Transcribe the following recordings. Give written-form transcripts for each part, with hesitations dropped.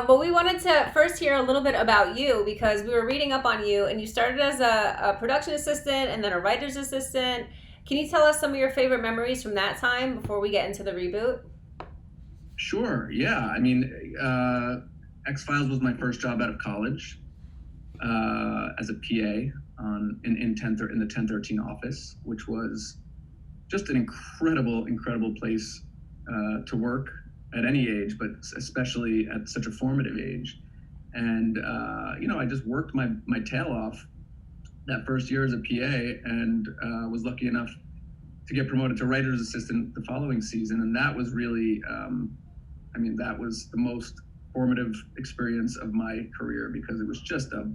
but we wanted to first hear a little bit about you because we were reading up on you, and you started as a production assistant and then a writer's assistant. Can you tell us some of your favorite memories from that time before we get into the reboot? Sure. Yeah. X-Files was my first job out of college as a PA in the 1013 office, which was just an incredible place to work at any age, but especially at such a formative age. And I just worked my tail off that first year as a PA, and was lucky enough to get promoted to writer's assistant the following season. And that was really, that was the most formative experience of my career, because it was just a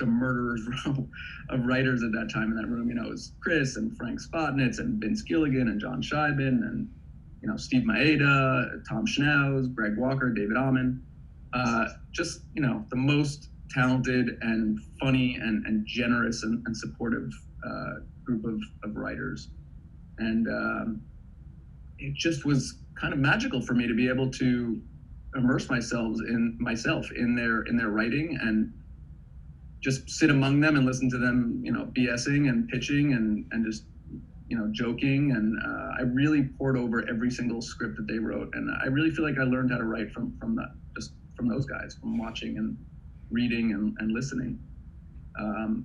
murderer's row of writers at that time in that room. It was Chris and Frank Spotnitz and Vince Gilligan and John Scheibin and Steve Maeda, Tom Schnauz, Greg Walker, David Alman. The most talented and funny and generous and supportive group of writers. And it just was kind of magical for me to be able to immerse myself in their writing and just sit among them and listen to them, BSing and pitching and just, joking. And I really poured over every single script that they wrote. And I really feel like I learned how to write from those guys, from watching and reading and listening. It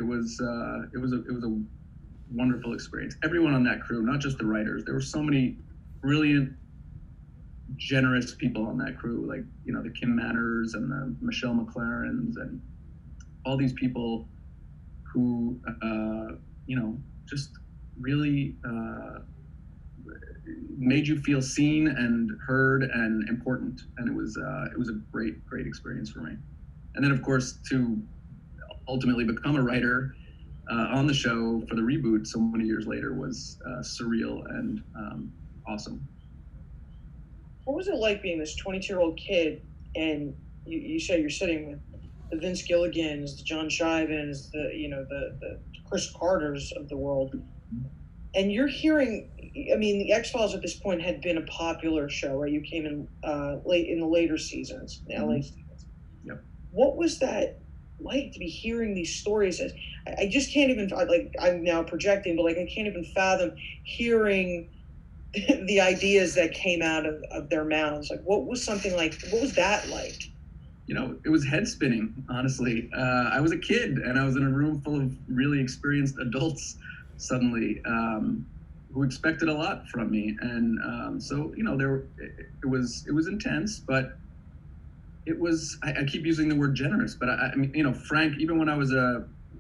was a wonderful experience. Everyone on that crew, not just the writers, there were so many brilliant, generous people on that crew, like the Kim Manners and the Michelle McLarens and all these people who just really made you feel seen and heard and important. And it was a great experience for me. And then of course to ultimately become a writer on the show for the reboot so many years later was surreal and awesome. What was it like being this 22-year-old kid, and you say you're sitting with the Vince Gilligans, the John Scheibens, the Chris Carters of the world, and you're hearing, the X-Files at this point had been a popular show, right? You came in late in the later seasons, the LA seasons. Yep. What was that like to be hearing these stories? I just can't even, I'm now projecting, but I can't even fathom hearing the ideas that came out of their mouths. What was that like? It was head spinning, honestly. I was a kid and I was in a room full of really experienced adults suddenly, who expected a lot from me. And it was intense, but it was, I keep using the word generous, but Frank, even when I was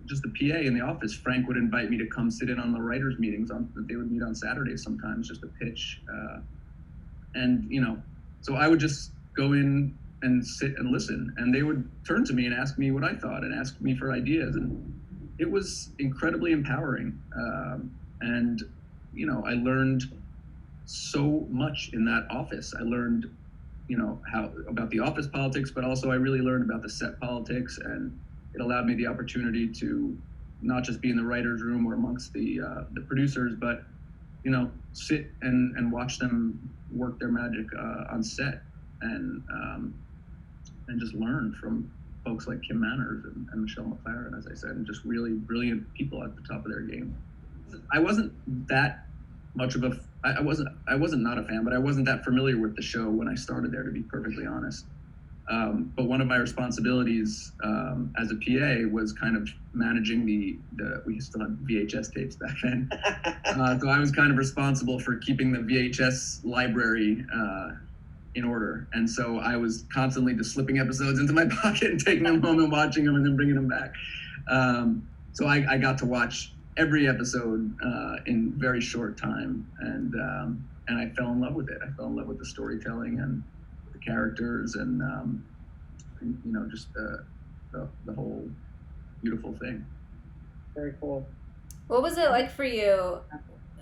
just a PA in the office, Frank would invite me to come sit in on the writers' meetings they would meet on Saturdays sometimes just to pitch. So I would just go in and sit and listen, and they would turn to me and ask me what I thought and ask me for ideas. And it was incredibly empowering. I learned so much in that office. I learned, how about the office politics, but also I really learned about the set politics, and it allowed me the opportunity to not just be in the writer's room or amongst the producers, but sit and watch them work their magic on set, and just learn from folks like Kim Manners and Michelle McLaren, as I said, and just really brilliant people at the top of their game. I wasn't that much of I wasn't not a fan, but I wasn't that familiar with the show when I started there, to be perfectly honest. But one of my responsibilities as a PA was kind of managing we still had VHS tapes back then. So I was kind of responsible for keeping the VHS library in order. And so I was constantly just slipping episodes into my pocket and taking them home and watching them and then bringing them back. So I got to watch every episode in very short time. And I fell in love with it. I fell in love with the storytelling and the characters and just the whole beautiful thing. Very cool. What was it like for you?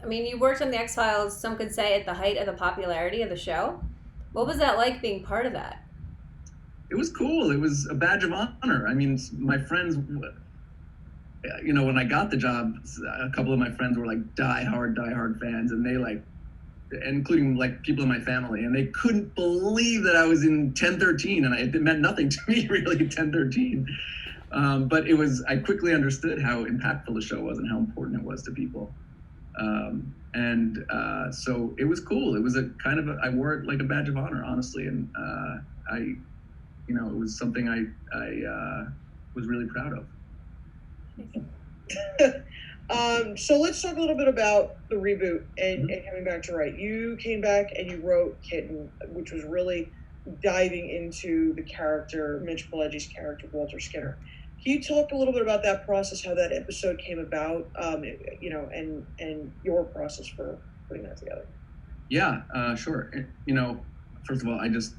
You worked on the X-Files, some could say at the height of the popularity of the show. What was that like being part of that? It was cool. It was a badge of honor. My friends, when I got the job, a couple of my friends were like diehard fans, and they including like people in my family, and they couldn't believe that I was in 1013, and it meant nothing to me really, 1013. But I quickly understood how impactful the show was and how important it was to people. So it was cool. It was I wore it like a badge of honor, honestly. And it was something I was really proud of. So let's talk a little bit about the reboot and coming back to write. You came back and you wrote Kitten, which was really diving into the character, Mitch Pileggi's character, Walter Skinner. Can you talk a little bit about that process, how that episode came about, and your process for putting that together? Yeah, sure. First of all, I just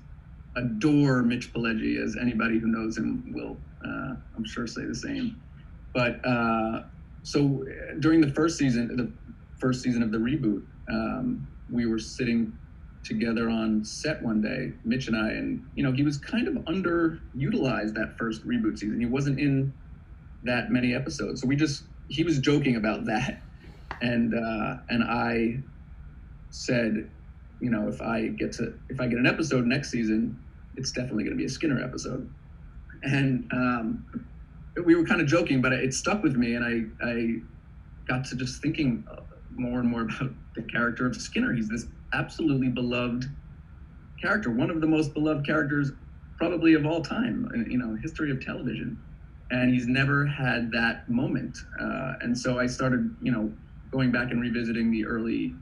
adore Mitch Pileggi, as anybody who knows him will, I'm sure, say the same. But so during the first season of the reboot, we were sitting together on set one day, Mitch and I, and he was kind of underutilized that first reboot season. He wasn't in that many episodes, so he was joking about that, and I said, if I get an episode next season, it's definitely going to be a Skinner episode, and we were kind of joking, but it stuck with me, and I got to just thinking more and more about the character of Skinner. He's this absolutely beloved character, one of the most beloved characters probably of all time in history of television, and he's never had that moment. And so I started going back and revisiting the early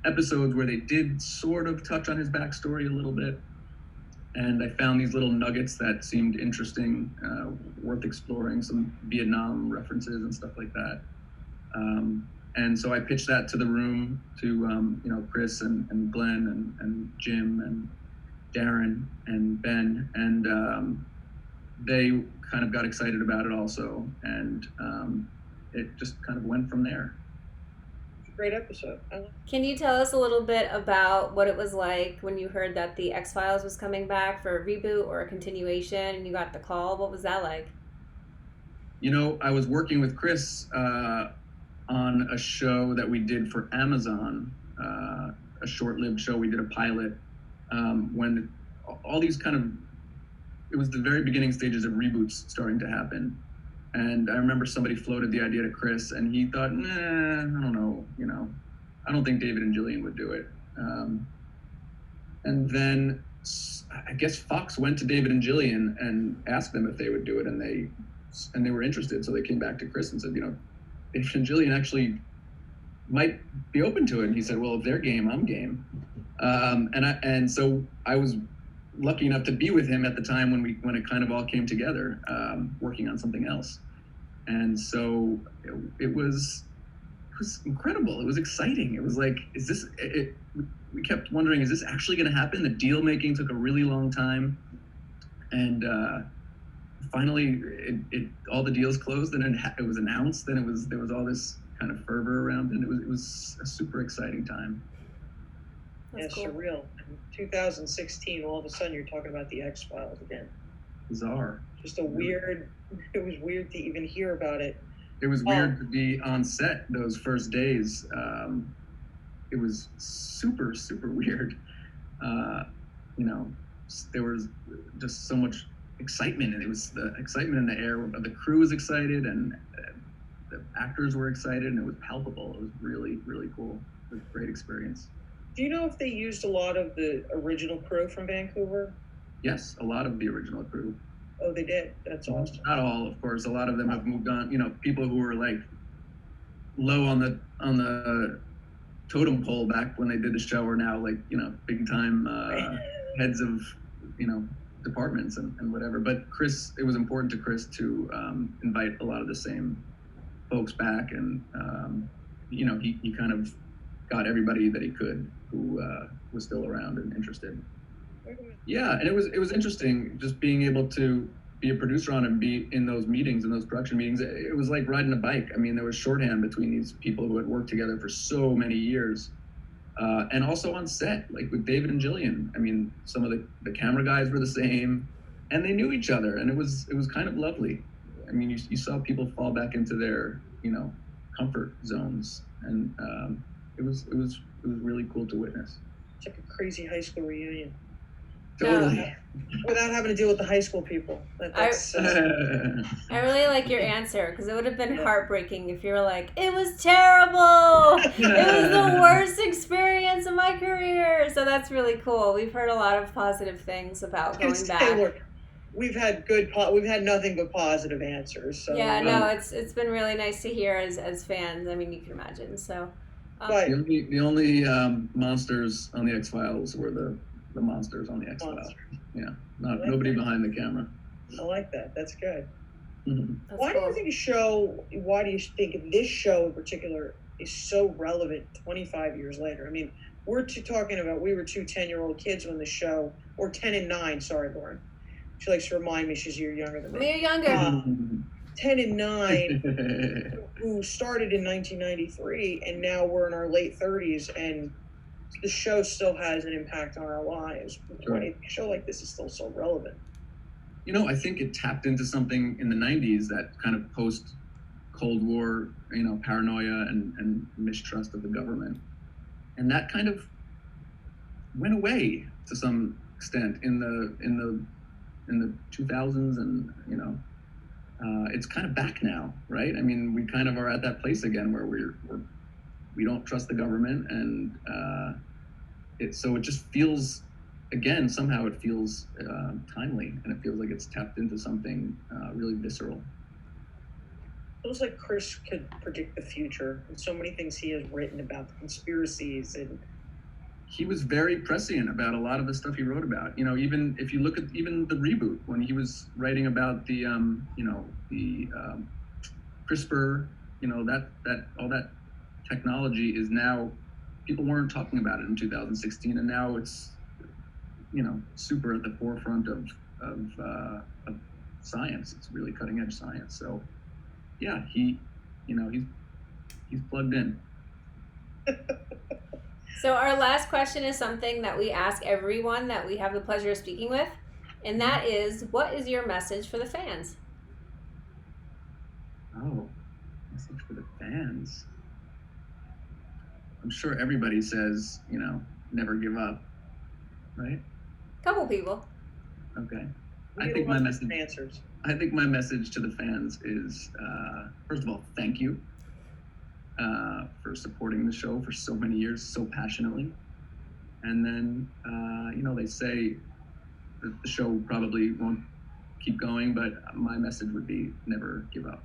episodes where they did sort of touch on his backstory a little bit, and I found these little nuggets that seemed interesting, worth exploring, some Vietnam references and stuff like that. And so I pitched that to the room, to Chris and Glenn and Jim and Darren and Ben, and they kind of got excited about it also, and it just kind of went from there. Great episode. Can you tell us a little bit about what it was like when you heard that the X-Files was coming back for a reboot or a continuation and you got the call? What was that like? I was working with Chris on a show that we did for Amazon, a short-lived show. We did a pilot when all these it was the very beginning stages of reboots starting to happen. And I remember somebody floated the idea to Chris, and he thought, nah, I don't know, I don't think David and Gillian would do it. And then I guess Fox went to David and Gillian and asked them if they would do it, and they were interested. So they came back to Chris and said, David and Gillian actually might be open to it. And he said, well, if they're game, I'm game. And so I was lucky enough to be with him at the time when it kind of all came together, working on something else. And so it was incredible. It was exciting. It was like, we kept wondering, is this actually going to happen? The deal making took a really long time, and finally all the deals closed, and it was announced, and there was all this kind of fervor around it, and it was a super exciting time. That's cool. Surreal. In 2016, all of a sudden you're talking about the X-Files again. Bizarre. Just it was weird to even hear about it. It was weird to be on set those first days. It was super, super weird. There was just so much excitement, and it was the excitement in the air. The crew was excited, and the actors were excited, and it was palpable. It was really, really cool. It was a great experience. Do you know if they used a lot of the original crew from Vancouver? Yes, a lot of the original crew. Oh, they did? That's awesome. Not all, of course. A lot of them have moved on. People who were like low on the totem pole back when they did the show are now like, big time heads of, departments and whatever. But Chris, it was important to Chris to invite a lot of the same folks back, and he kind of got everybody that he could who was still around and interested. Yeah, and it was interesting just being able to be a producer on and be in those meetings, in those production meetings. It was like riding a bike. I mean, there was shorthand between these people who had worked together for so many years. And also on set, like with David and Gillian. I mean, some of the camera guys were the same, and they knew each other, and it was kind of lovely. I mean, you saw people fall back into their, comfort zones, and it was really cool to witness. It's like a crazy high school reunion. Totally. Without having to deal with the high school people. That's I really like your answer, because it would have been Yeah. heartbreaking if you were like, it was terrible. It was the worst experience of my career. So that's really cool. We've heard a lot of positive things about going back. Look, we've had nothing but positive answers. So Yeah, no, it's been really nice to hear as fans. I mean, you can imagine. So, But the only monsters on the X-Files were the monsters on the X-Files. Yeah, nobody behind the camera. I like that. That's good. Mm-hmm. Why do you think this show in particular is so relevant 25 years later? I mean, we were two 10-year-old kids when the show, or 10 and 9, sorry, Lauren. She likes to remind me she's a year younger than me. You're younger. 10 and 9, who started in 1993, and now we're in our late 30s, and the show still has an impact on our lives. Sure. Why do you think a show like this is still so relevant? I think it tapped into something in the 90s, that kind of post-Cold War, paranoia and mistrust of the government. And that kind of went away to some extent in the 2000s, and it's kind of back now, right? I mean, we kind of are at that place again where we don't trust the government, and so it just feels, again, somehow it feels timely, and it feels like it's tapped into something really visceral. It feels like Chris could predict the future, and so many things he has written about the conspiracies, and he was very prescient about a lot of the stuff he wrote about. Even if you look at even the reboot, when he was writing about the CRISPR, that all that technology is now, people weren't talking about it in 2016, and now it's super at the forefront of science. It's really cutting edge science. So yeah, he's plugged in. So our last question is something that we ask everyone that we have the pleasure of speaking with, and that is, what is your message for the fans? Oh, message for the fans. I'm sure everybody says, never give up, right? Couple people. Okay. I think my message to the fans is, first of all, thank you for supporting the show for so many years, so passionately. And then, they say that the show probably won't keep going, but my message would be never give up.